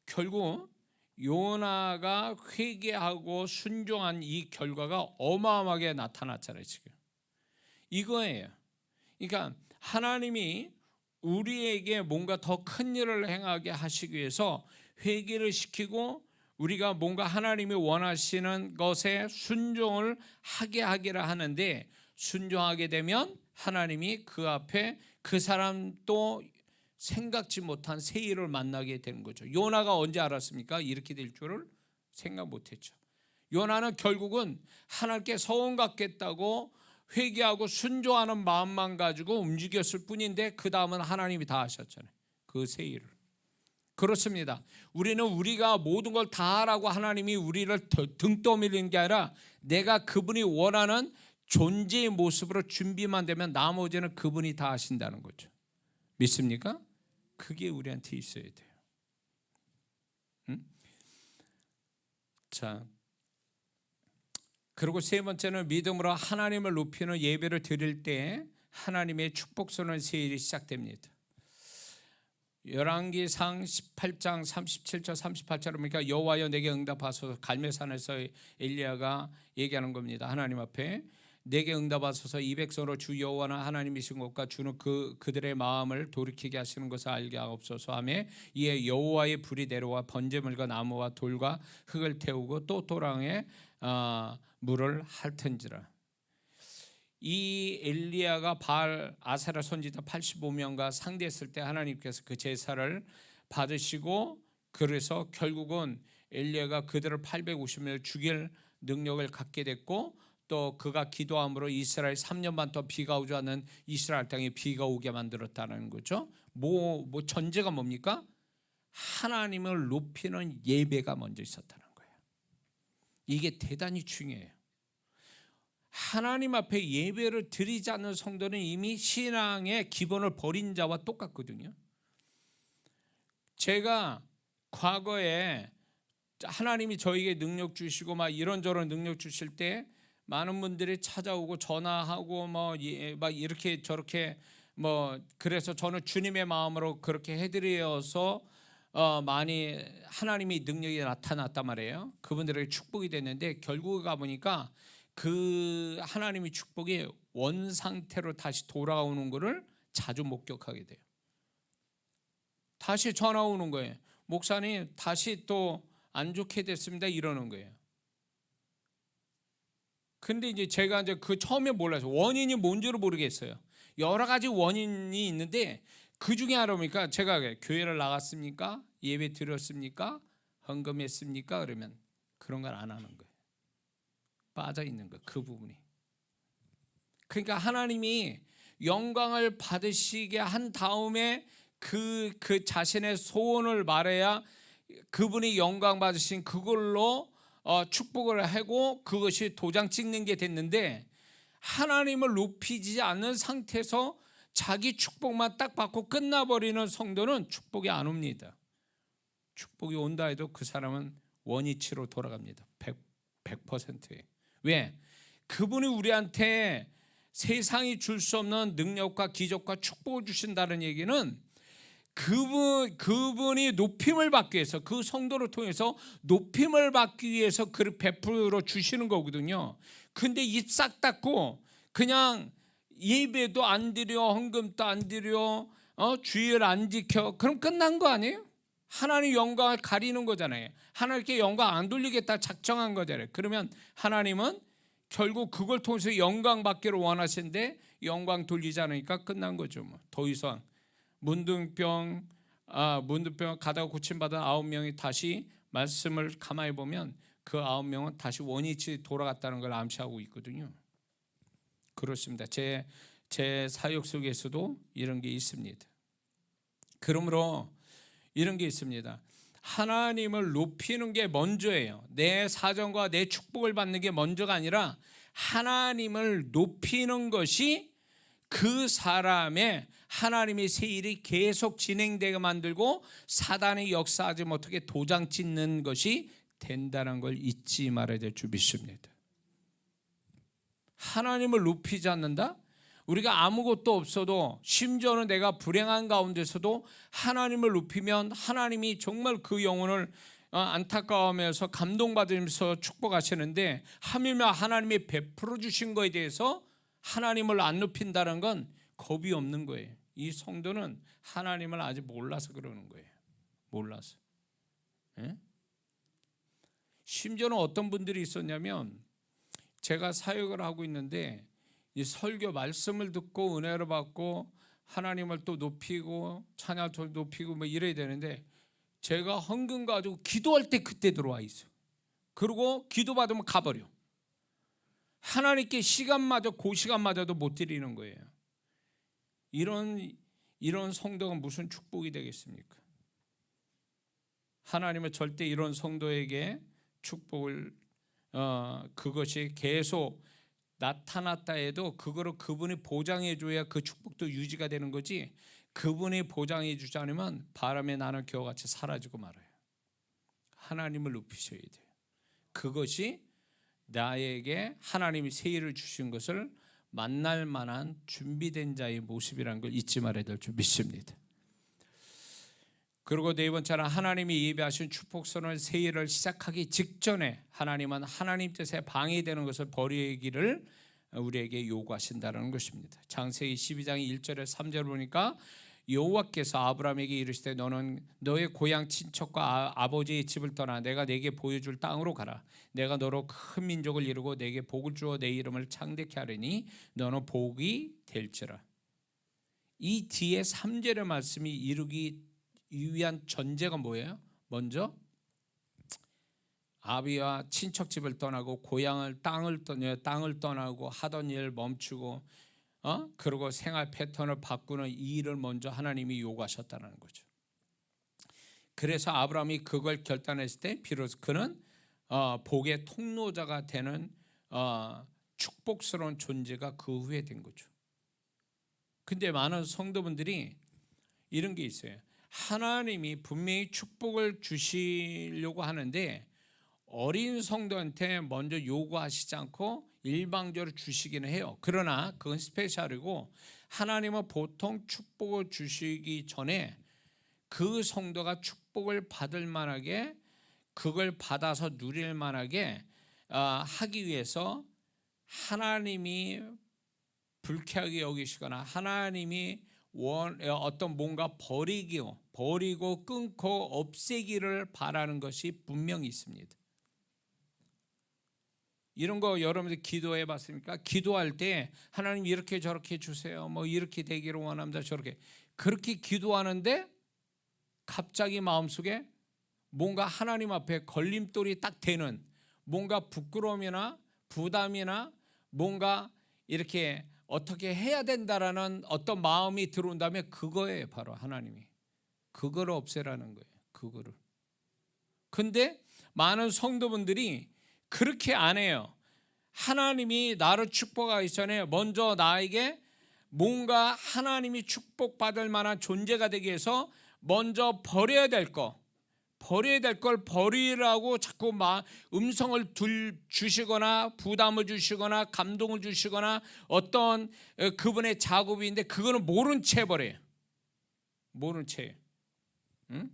S1: 결국 요나가 회개하고 순종한 이 결과가 어마어마하게 나타났잖아요. 지금 이거예요. 그러니까 하나님이 우리에게 뭔가 더 큰 일을 행하게 하시기 위해서 회개를 시키고 우리가 뭔가 하나님이 원하시는 것에 순종을 하게 하기를 하는데, 순종하게 되면 하나님이 그 앞에 그 사람도 생각지 못한 새 일을 만나게 되는 거죠. 요나가 언제 알았습니까? 이렇게 될 줄을 생각 못했죠. 요나는 결국은 하나님께 서원 갖겠다고 회개하고 순종하는 마음만 가지고 움직였을 뿐인데 그 다음은 하나님이 다 하셨잖아요. 그 새 일을. 그렇습니다. 우리는 우리가 모든 걸 다 하라고 하나님이 우리를 등 떠밀리는 게 아니라 내가 그분이 원하는 존재의 모습으로 준비만 되면 나머지는 그분이 다 하신다는 거죠. 믿습니까? 그게 우리한테 있어야 돼요. 자, 그리고 세 번째는 믿음으로 하나님을 높이는 예배를 드릴 때 하나님의 축복선언 세일이 시작됩니다. 열왕기상 18장 37절 38절을 보니까 여호와여 내게 응답하소서, 갈멜산에서 엘리야가 얘기하는 겁니다. 하나님 앞에 내게 응답하소서, 이 백성으로 주 여호와는 하나님이신 것과 주는 그들의 마음을 돌이키게 하시는 것을 알게 하옵소서 하며 이에 여호와의 불이 내려와 번제물과 나무와 돌과 흙을 태우고 또 도랑에 물을 핥은지라. 이 엘리야가 바알 아세라 선지자 85명과 상대했을 때 하나님께서 그 제사를 받으시고, 그래서 결국은 엘리야가 그들을 850명을 죽일 능력을 갖게 됐고, 또 그가 기도함으로 이스라엘 3년 반 동안 비가 오지 않는 이스라엘 땅에 비가 오게 만들었다는 거죠. 전제가 뭡니까? 하나님을 높이는 예배가 먼저 있었다는 거예요. 이게 대단히 중요해요. 하나님 앞에 예배를 드리지 않는 성도는 이미 신앙의 기본을 버린 자와 똑같거든요. 제가 과거에 하나님이 저에게 능력 주시고 막 이런저런 능력 주실 때 많은 분들이 찾아오고 전화하고 막 이렇게 저렇게 그래서 저는 주님의 마음으로 그렇게 해드려서 많이 하나님의 능력이 나타났단 말이에요. 그분들에게 축복이 됐는데 결국에 가보니까 그 하나님의 축복이 원상태로 다시 돌아오는 것을 자주 목격하게 돼요. 다시 전화 오는 거예요. 목사님 다시 또 안 좋게 됐습니다 이러는 거예요. 근데 이제 제가 그 처음에 몰라서 원인이 뭔지를 모르겠어요. 여러 가지 원인이 있는데 그 중에 하나니까 제가 교회를 나갔습니까? 예배 드렸습니까? 헌금했습니까? 그러면 그런 걸 안 하는 거예요. 빠져 있는 거, 그 부분이. 그러니까 하나님이 영광을 받으시게 한 다음에 그 자신의 소원을 말해야 그분이 영광 받으신 그걸로 축복을 하고 그것이 도장 찍는 게 됐는데, 하나님을 높이지 않는 상태에서 자기 축복만 딱 받고 끝나버리는 성도는 축복이 안 옵니다. 축복이 온다 해도 그 사람은 원위치로 돌아갑니다. 100%에. 왜? 그분이 우리한테 세상이 줄 수 없는 능력과 기적과 축복을 주신다는 얘기는 그분이 높임을 받기 위해서, 그 성도를 통해서 높임을 받기 위해서 그를 베풀어 주시는 거거든요. 근데 입 싹 닫고 그냥 예배도 안 드려, 헌금도 안 드려, 주일 안 지켜, 그럼 끝난 거 아니에요? 하나님 영광을 가리는 거잖아요. 하나님께 영광 안 돌리겠다 작정한 거잖아요. 그러면 하나님은 결국 그걸 통해서 영광 받기를 원하시는데 영광 돌리지 않으니까 끝난 거죠. 더 이상 문둥병 가다가 고침받은 9명이 다시 말씀을 가만히 보면 그 9명은 다시 원위치 돌아갔다는 걸 암시하고 있거든요. 그렇습니다. 제 사역 속에서도 이런 게 있습니다. 그러므로 이런 게 있습니다. 하나님을 높이는 게 먼저예요. 내 사정과 내 축복을 받는 게 먼저가 아니라 하나님을 높이는 것이 그 사람의 하나님의 새 일이 계속 진행되게 만들고 사단이 역사하지 못하게 도장 찍는 것이 된다는 걸 잊지 말아야 될 줄 믿습니다. 하나님을 높이지 않는다? 우리가 아무것도 없어도 심지어는 내가 불행한 가운데서도 하나님을 높이면 하나님이 정말 그 영혼을 안타까워하면서 감동받으면서 축복하시는데 하물며 하나님이 베풀어 주신 거에 대해서 하나님을 안 높인다는 건 겁이 없는 거예요. 이 성도는 하나님을 아직 몰라서 그러는 거예요. 몰라서. 예? 심지어는 어떤 분들이 있었냐면 제가 사역을 하고 있는데 이 설교 말씀을 듣고 은혜를 받고 하나님을 또 높이고 찬양을 높이고 뭐 이래야 되는데 제가 헌금 가지고 기도할 때 그때 들어와 있어요. 그리고 기도받으면 가버려. 하나님께 시간마저 그 시간마저도 못 드리는 거예요. 이런 성도가 무슨 축복이 되겠습니까? 하나님은 절대 이런 성도에게 축복을 그것이 계속 나타났다 해도 그거를 그분이 보장해 줘야 그 축복도 유지가 되는 거지, 그분이 보장해 주지 않으면 바람에 나는 겨우같이 사라지고 말아요. 하나님을 높이셔야 돼요. 그것이 나에게 하나님이 새 일을 주신 것을 만날 만한 준비된 자의 모습이라는 걸 잊지 말아야 될 줄 믿습니다. 그리고 네 번째는 하나님이 예비하신 축복선을 새 일을 시작하기 직전에 하나님은 하나님 뜻에 방해되는 것을 버리기를 우리에게 요구하신다는 것입니다. 창세기 12장 1절에 3절을 보니까 여호와께서 아브라함에게 이르시되 너는 너의 고향 친척과 아버지의 집을 떠나 내가 내게 보여줄 땅으로 가라. 내가 너로 큰 민족을 이루고 내게 복을 주어 내 이름을 창대케 하리니 너는 복이 될지라. 이 뒤에 3절의 말씀이 이루기 위한 전제가 뭐예요? 먼저 아비와 친척 집을 떠나고 고향을 땅을 떠나고 하던 일 멈추고 그리고 생활 패턴을 바꾸는 이 일을 먼저 하나님이 요구하셨다는 거죠. 그래서 아브라함이 그걸 결단했을 때 비로소 그는 복의 통로자가 되는 축복스러운 존재가 그 후에 된 거죠. 근데 많은 성도분들이 이런 게 있어요. 하나님이 분명히 축복을 주시려고 하는데 어린 성도한테 먼저 요구하시지 않고 일방적으로 주시기는 해요. 그러나 그건 스페셜이고 하나님은 보통 축복을 주시기 전에 그 성도가 축복을 받을 만하게 그걸 받아서 누릴 만하게 하기 위해서 하나님이 불쾌하게 여기시거나 하나님이 어떤 뭔가 버리고 끊고 없애기를 바라는 것이 분명히 있습니다. 이런 거 여러분들 기도해 봤습니까? 기도할 때 하나님 이렇게 저렇게 주세요. 뭐 이렇게 되기를 원합니다. 저렇게 그렇게 기도하는데 갑자기 마음속에 뭔가 하나님 앞에 걸림돌이 딱 되는 뭔가 부끄러움이나 부담이나 뭔가 이렇게 어떻게 해야 된다라는 어떤 마음이 들어온다면 그거예요. 바로 하나님이 그거를 없애라는 거예요. 그거를. 근데 많은 성도분들이 그렇게 안 해요. 하나님이 나를 축복하기 전에 먼저 나에게 뭔가 하나님이 축복받을 만한 존재가 되기 위해서 먼저 버려야 될 걸 버리라고 자꾸 음성을 주시거나 부담을 주시거나 감동을 주시거나 어떤 그분의 작업인데 그거는 모른 채 버려요. 모른 채. 응?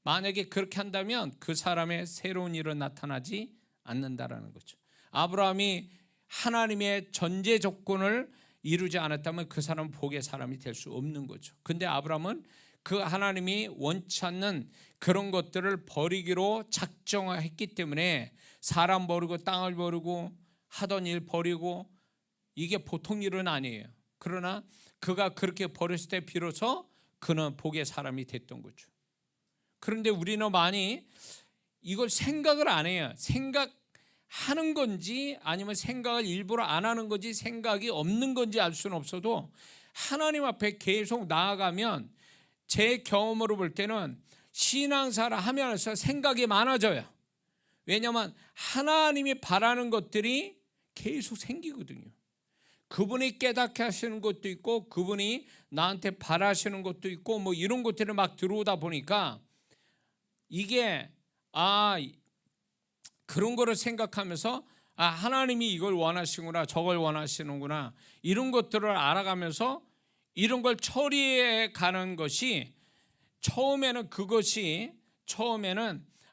S1: 만약에 그렇게 한다면 그 사람의 새로운 일은 나타나지 않는다라는 거죠. 아브라함이 하나님의 전제 조건을 이루지 않았다면 그 사람은 복의 사람이 될 수 없는 거죠. 근데 아브라함은 그 하나님이 원치 않는 그런 것들을 버리기로 작정했기 때문에 사람 버리고 땅을 버리고 하던 일 버리고 이게 보통 일은 아니에요. 그러나 그가 그렇게 버렸을 때 비로소 그는 복의 사람이 됐던 거죠. 그런데 우리는 많이 이걸 생각을 안 해요. 생각하는 건지 아니면 생각을 일부러 안 하는 건지 생각이 없는 건지 알 수는 없어도 하나님 앞에 계속 나아가면 제 경험으로 볼 때는 신앙생활을 하면서 생각이 많아져요. 왜냐하면 하나님이 바라는 것들이 계속 생기거든요. 그분이 깨닫게 하시는 것도 있고 그분이 나한테 바라시는 것도 있고 뭐 이런 것들이 막 들어오다 보니까 이게 그런 거를 생각하면서 하나님이 이걸 원하시구나, 저걸 원하시는구나, 이런 것들을 알아가면서 이런 걸 처리해 가는 것이 처음에는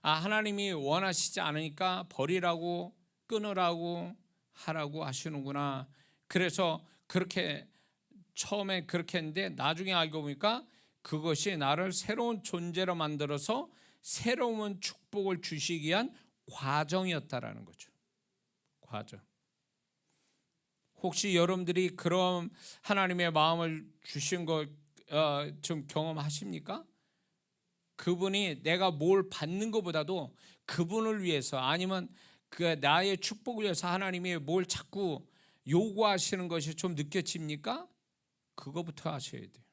S1: 하나님이 원하시지 않으니까 버리라고, 끊으라고, 하라고 하시는구나. 그래서 그렇게 처음에 그렇게 했는데 나중에 알고 보니까 그것이 나를 새로운 존재로 만들어서 새로운 축복을 주시기 위한 과정이었다라는 거죠. 과정. 혹시 여러분들이 그런 하나님의 마음을 주신 거 좀 경험하십니까? 그분이 내가 뭘 받는 것보다도 그분을 위해서 아니면 그 나의 축복을 위해서 하나님이 뭘 자꾸 요구하시는 것이 좀 느껴집니까? 그거부터 하셔야 돼요.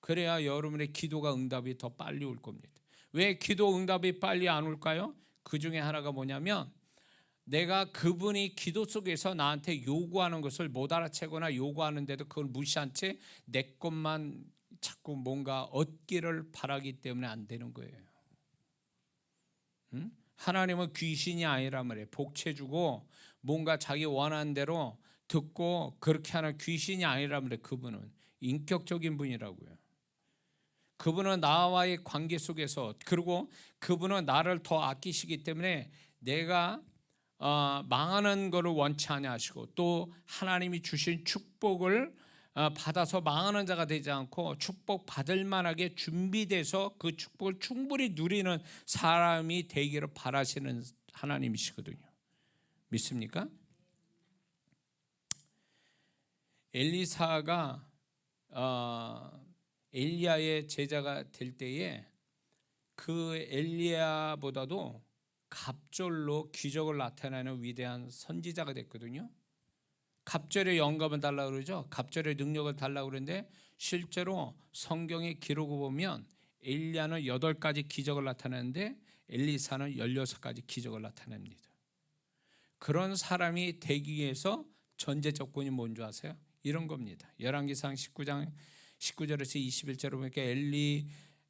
S1: 그래야 여러분의 기도가 응답이 더 빨리 올 겁니다. 왜 기도 응답이 빨리 안 올까요? 그 중에 하나가 뭐냐면 내가 그분이 기도 속에서 나한테 요구하는 것을 못 알아채거나 요구하는데도 그걸 무시한 채 내 것만 자꾸 뭔가 얻기를 바라기 때문에 안 되는 거예요. 하나님은 귀신이 아니란 말이에요. 복채주고 뭔가 자기 원하는 대로 듣고 그렇게 하는 귀신이 아니란 말이에요. 그분은 인격적인 분이라고요. 그분은 나와의 관계 속에서, 그리고 그분은 나를 더 아끼시기 때문에 내가 망하는 것을 원치 아니하시고 또 하나님이 주신 축복을 받아서 망하는 자가 되지 않고 축복 받을 만하게 준비돼서 그 축복을 충분히 누리는 사람이 되기를 바라시는 하나님이시거든요. 믿습니까? 엘리사가 엘리야의 제자가 될 때에 그 엘리야보다도 갑절로 기적을 나타내는 위대한 선지자가 됐거든요. 갑절의 영감을 달라고 그러죠. 갑절의 능력을 달라고 그러는데 실제로 성경의 기록을 보면 엘리야는 8가지 기적을 나타내는데 엘리사는 16가지 기적을 나타냅니다. 그런 사람이 되기 위해서 전제 조건이 뭔지 아세요? 이런 겁니다. 열왕기상 19장 19절에서 21절을 보니까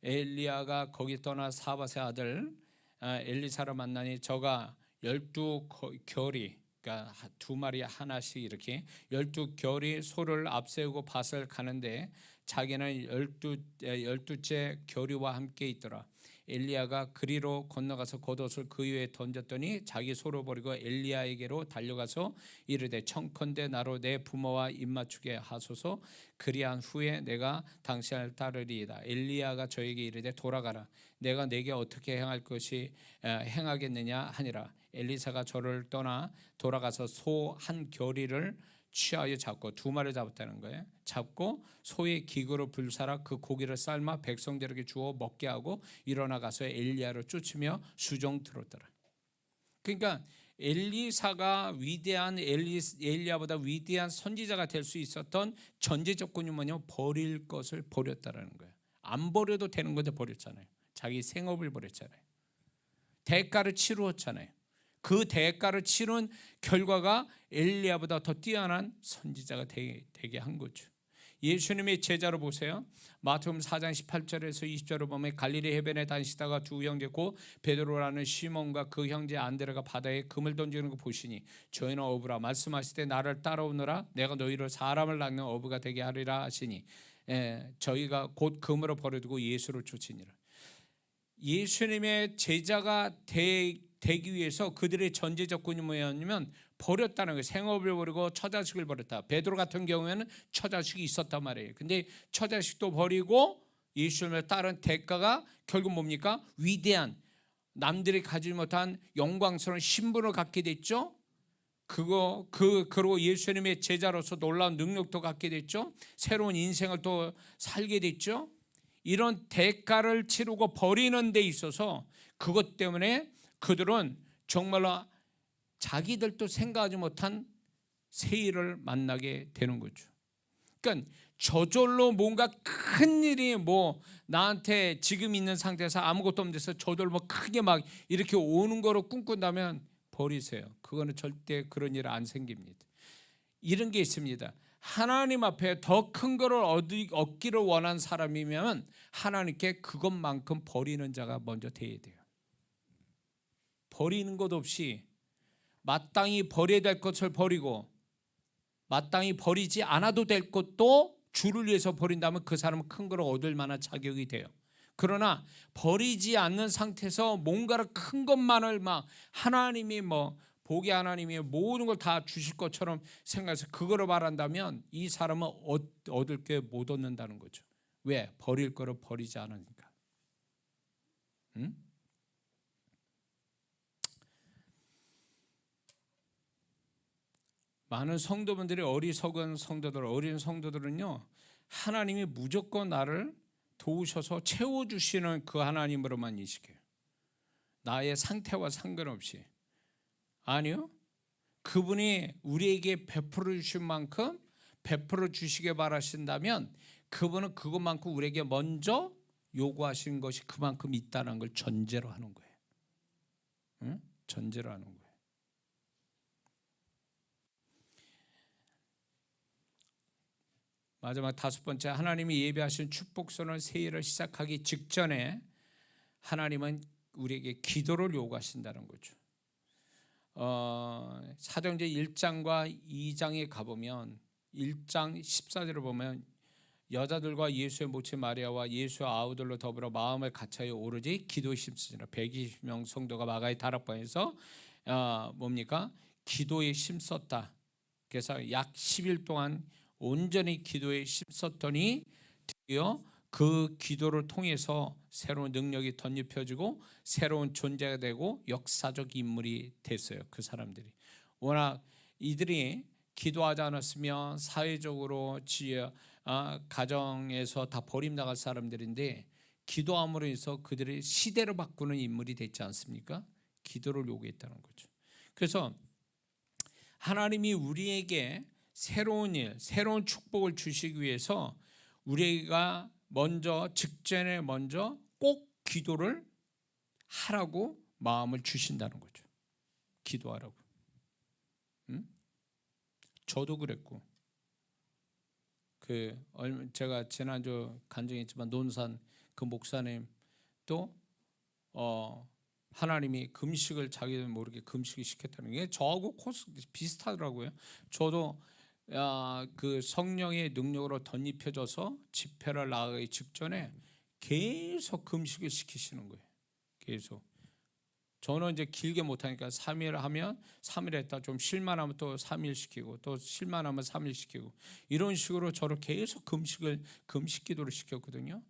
S1: 엘리야가 거기 떠나 사밧의 아들 엘리사를 만나니 저가 12결이, 그러니까 2마리 하나씩 이렇게 12결이 소를 앞세우고 밭을 가는데 자기는 12째 결이와 함께 있더라. 엘리야가 그리로 건너가서 겉옷을 그 위에 던졌더니 자기 소를 버리고 엘리야에게로 달려가서 이르되 청컨대 나로 내 부모와 입맞추게 하소서. 그리한 후에 내가 당신을 따르리이다. 엘리야가 저에게 이르되 돌아가라. 내가 내게 어떻게 행하겠느냐 하니라. 엘리사가 저를 떠나 돌아가서 소 한 겨리를 취하여 잡고 2마리 잡았다는 거예요. 잡고 소의 기구로 불살아 그 고기를 삶아 백성들에게 주어 먹게 하고 일어나 가서 엘리야를 쫓으며 수종 들었더라. 그러니까 엘리사가 위대한 엘리야보다 위대한 선지자가 될 수 있었던 전제 조건이 뭐냐면 버릴 것을 버렸다라는 거예요. 안 버려도 되는 건데 버렸잖아요. 자기 생업을 버렸잖아요. 대가를 치루었잖아요. 그 대가를 치른 결과가 엘리야보다 더 뛰어난 선지자가 되게 한 거죠. 예수님의 제자로 보세요. 마태복음 4장 18절에서 20절을 보면 갈릴리 해변에 다니시다가 2 형제 곧 베드로라는 시몬과 그 형제 안드레가 바다에 금을 던지는 거 보시니 저희는 어부라 말씀하실 때 나를 따라오너라 내가 너희를 사람을 낚는 어부가 되게 하리라 하시니 저희가 곧 금으로 버려두고 예수를 쫓으니라. 예수님의 제자가 되기 위해서 그들의 전제 조건이 뭐였냐면 버렸다는 거예요. 생업을 버리고 처자식을 버렸다. 베드로 같은 경우에는 처자식이 있었단 말이에요. 근데 처자식도 버리고 예수님을 따른 대가가 결국 뭡니까? 위대한, 남들이 가지지 못한 영광스러운 신분을 갖게 됐죠. 그리고 예수님의 제자로서 놀라운 능력도 갖게 됐죠. 새로운 인생을 또 살게 됐죠. 이런 대가를 치르고 버리는 데 있어서 그것 때문에 그들은 정말로 자기들도 생각하지 못한 새 일을 만나게 되는 거죠. 그러니까 저절로 뭔가 큰 일이 뭐 나한테 지금 있는 상태에서 아무것도 없는 데서 저절로 뭐 크게 막 이렇게 오는 거로 꿈꾼다면 버리세요. 그거는 절대 그런 일 안 생깁니다. 이런 게 있습니다. 하나님 앞에 더 큰 거를 얻기를 원한 사람이면 하나님께 그것만큼 버리는 자가 먼저 돼야 돼요. 버리는 것 없이 마땅히 버려야 될 것을 버리고 마땅히 버리지 않아도 될 것도 주를 위해서 버린다면 그 사람은 큰 걸 얻을 만한 자격이 돼요. 그러나 버리지 않는 상태에서 뭔가를 큰 것만을 막 하나님이 뭐 복의 하나님이 모든 걸 다 주실 것처럼 생각해서 그거를 말한다면 이 사람은 얻을 게 못 얻는다는 거죠. 왜? 버릴 거를 버리지 않으니까. 응? 많은 성도분들이 어리석은 성도들, 어린 성도들은요, 하나님이 무조건 나를 도우셔서 채워주시는 그 하나님으로만 인식해요. 나의 상태와 상관없이. 아니요, 그분이 우리에게 베풀어 주신 만큼 베풀어 주시게 바라신다면 그분은 그것만큼 우리에게 먼저 요구하신 것이 그만큼 있다는 걸 전제로 하는 거예요. 응? 전제로 하는 거예요. 마지막 5번째, 하나님이 예비하신 축복선을 세일을 시작하기 직전에 하나님은 우리에게 기도를 요구하신다는 거죠. 사도행전 1장과 2장에 가보면 1장 14절을 보면 여자들과 예수의 모친 마리아와 예수의 아우들로 더불어 마음을 같이하여 오로지 기도에 힘쓰니라. 120명 성도가 마가의 다락방에서 뭡니까? 기도에 힘썼다. 그래서 약 10일 동안 온전히 기도에 힘썼더니 드디어 그 기도를 통해서 새로운 능력이 덧입혀지고 새로운 존재가 되고 역사적 인물이 됐어요. 그 사람들이 워낙 이들이 기도하지 않았으면 사회적으로 가정에서 다 버림나갈 사람들인데 기도함으로 해서 그들이 시대를 바꾸는 인물이 됐지 않습니까? 기도를 요구했다는 거죠. 그래서 하나님이 우리에게 새로운 일, 새로운 축복을 주시기 위해서 우리가 직전에 먼저 꼭 기도를 하라고 마음을 주신다는 거죠. 기도하라고. 저도 그랬고, 제가 지난주 간증했지만 논산 그 목사님 또 하나님이 금식을 자기들 모르게 금식을 시켰다는 게 저하고 코스 비슷하더라고요. 저도 그 성령의 능력으로 덧입혀져서 집회를 나가기 직전에 계속 금식을 시키시는 거예요. 계속. 저는 이제 길게 못하니까 3일 하면 3일 했다 좀 쉴만하면 또 3일 시키고 또 쉴만하면 3일 시키고 이런 식으로 저를 계속 금식 기도를 시켰거든요.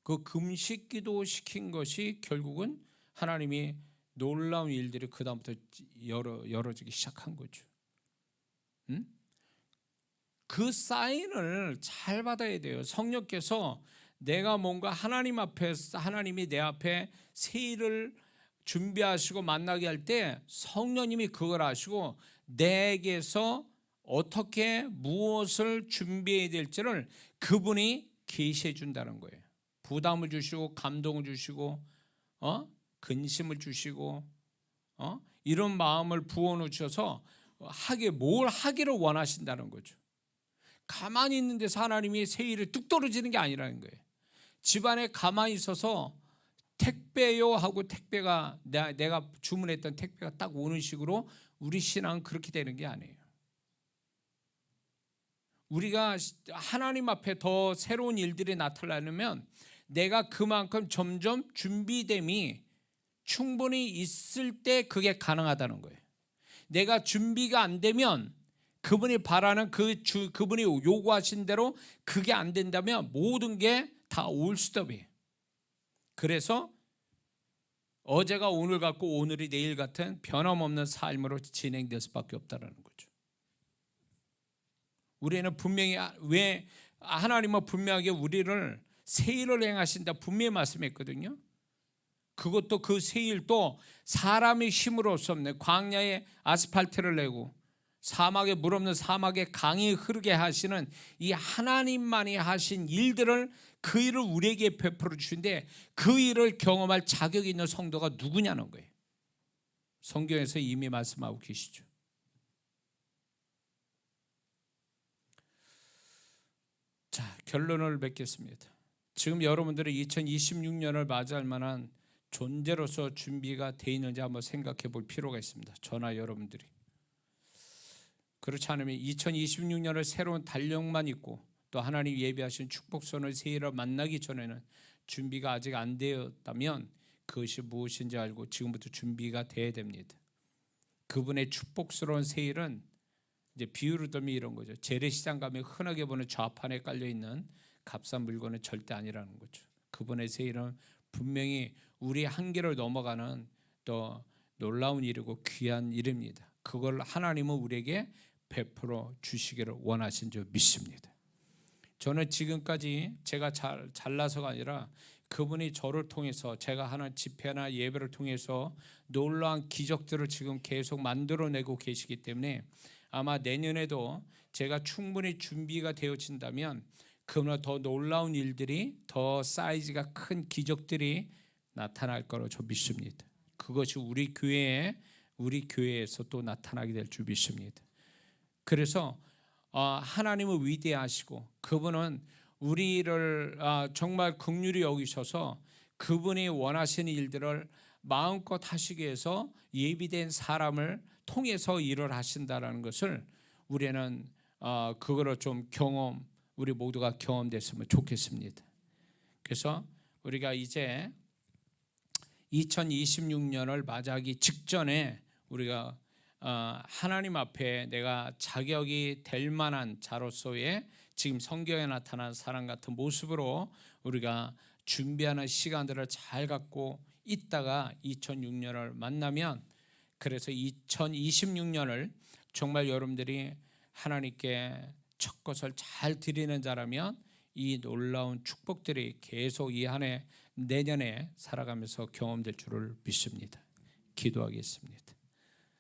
S1: 그 금식 기도 시킨 것이 결국은 하나님이 놀라운 일들이 그 다음부터 열어지기 시작한 거죠. 그 사인을 잘 받아야 돼요. 성령께서 내가 뭔가 하나님 앞에서 하나님이 내 앞에 새 일을 준비하시고 만나게 할 때 성령님이 그걸 아시고 내게서 어떻게 무엇을 준비해야 될지를 그분이 계시해 준다는 거예요. 부담을 주시고 감동을 주시고 근심을 주시고 이런 마음을 부어넣어 주셔서 뭘 하기를 원하신다는 거죠. 가만히 있는 데서 하나님이 새 일이 뚝 떨어지는 게 아니라는 거예요. 집안에 가만히 있어서 택배요 하고 택배가 내가 주문했던 택배가 딱 오는 식으로 우리 신앙은 그렇게 되는 게 아니에요. 우리가 하나님 앞에 더 새로운 일들이 나타나려면 내가 그만큼 점점 준비됨이 충분히 있을 때 그게 가능하다는 거예요. 내가 준비가 안 되면 그분이 바라는 그분이 요구하신 대로 그게 안 된다면 모든 게 다 올스톱이에요. 그래서 어제가 오늘 같고 오늘이 내일 같은 변함없는 삶으로 진행될 수밖에 없다는 거죠. 우리는 분명히 하나님은 분명하게 우리를 새 일을 행하신다 분명히 말씀했거든요. 그것도 그 새 일도 사람의 힘으로 없네. 광야에 아스팔트를 내고 사막에 물 없는 사막에 강이 흐르게 하시는 이 하나님만이 하신 일들을, 그 일을 우리에게 베풀어 주신데 그 일을 경험할 자격이 있는 성도가 누구냐는 거예요. 성경에서 이미 말씀하고 계시죠. 자, 결론을 맺겠습니다. 지금 여러분들은 2026년을 맞이할 만한 존재로서 준비가 되어 있는지 한번 생각해 볼 필요가 있습니다. 저나 여러분들이. 그렇지 않으면 2026년을 새로운 달력만 있고 또 하나님 예비하신 축복선을 세일을 만나기 전에는 준비가 아직 안 되었다면 그것이 무엇인지 알고 지금부터 준비가 돼야 됩니다. 그분의 축복스러운 세일은 이제 비유로 들면 이런 거죠. 재래시장 가면 흔하게 보는 좌판에 깔려있는 값싼 물건은 절대 아니라는 거죠. 그분의 세일은 분명히 우리 한계를 넘어가는 또 놀라운 일이고 귀한 일입니다. 그걸 하나님은 우리에게 베풀어 주시기를 원하신 줄 믿습니다. 저는 지금까지 제가 잘나서가 아니라 그분이 저를 통해서, 제가 하는 집회나 예배를 통해서 놀라운 기적들을 지금 계속 만들어내고 계시기 때문에 아마 내년에도 제가 충분히 준비가 되어진다면 그보다 더 놀라운 일들이, 더 사이즈가 큰 기적들이 나타날 거로 저 믿습니다. 그것이 우리 교회에서 또 나타나게 될 줄 믿습니다. 그래서 하나님은 위대하시고 그분은 우리를 정말 긍휼히 여기셔서 그분이 원하시는 일들을 마음껏 하시기 위해서 예비된 사람을 통해서 일을 하신다라는 것을 우리는 그거를 좀 우리 모두가 경험됐으면 좋겠습니다. 그래서 우리가 이제 2026년을 맞이하기 직전에 우리가 하나님 앞에 내가 자격이 될 만한 자로서의 지금 성경에 나타난 사람 같은 모습으로 우리가 준비하는 시간들을 잘 갖고 있다가 2006년을 만나면, 그래서 2026년을 정말 여러분들이 하나님께 첫 것을 잘 드리는 자라면 이 놀라운 축복들이 계속 이 한 해 내년에 살아가면서 경험될 줄을 믿습니다. 기도하겠습니다.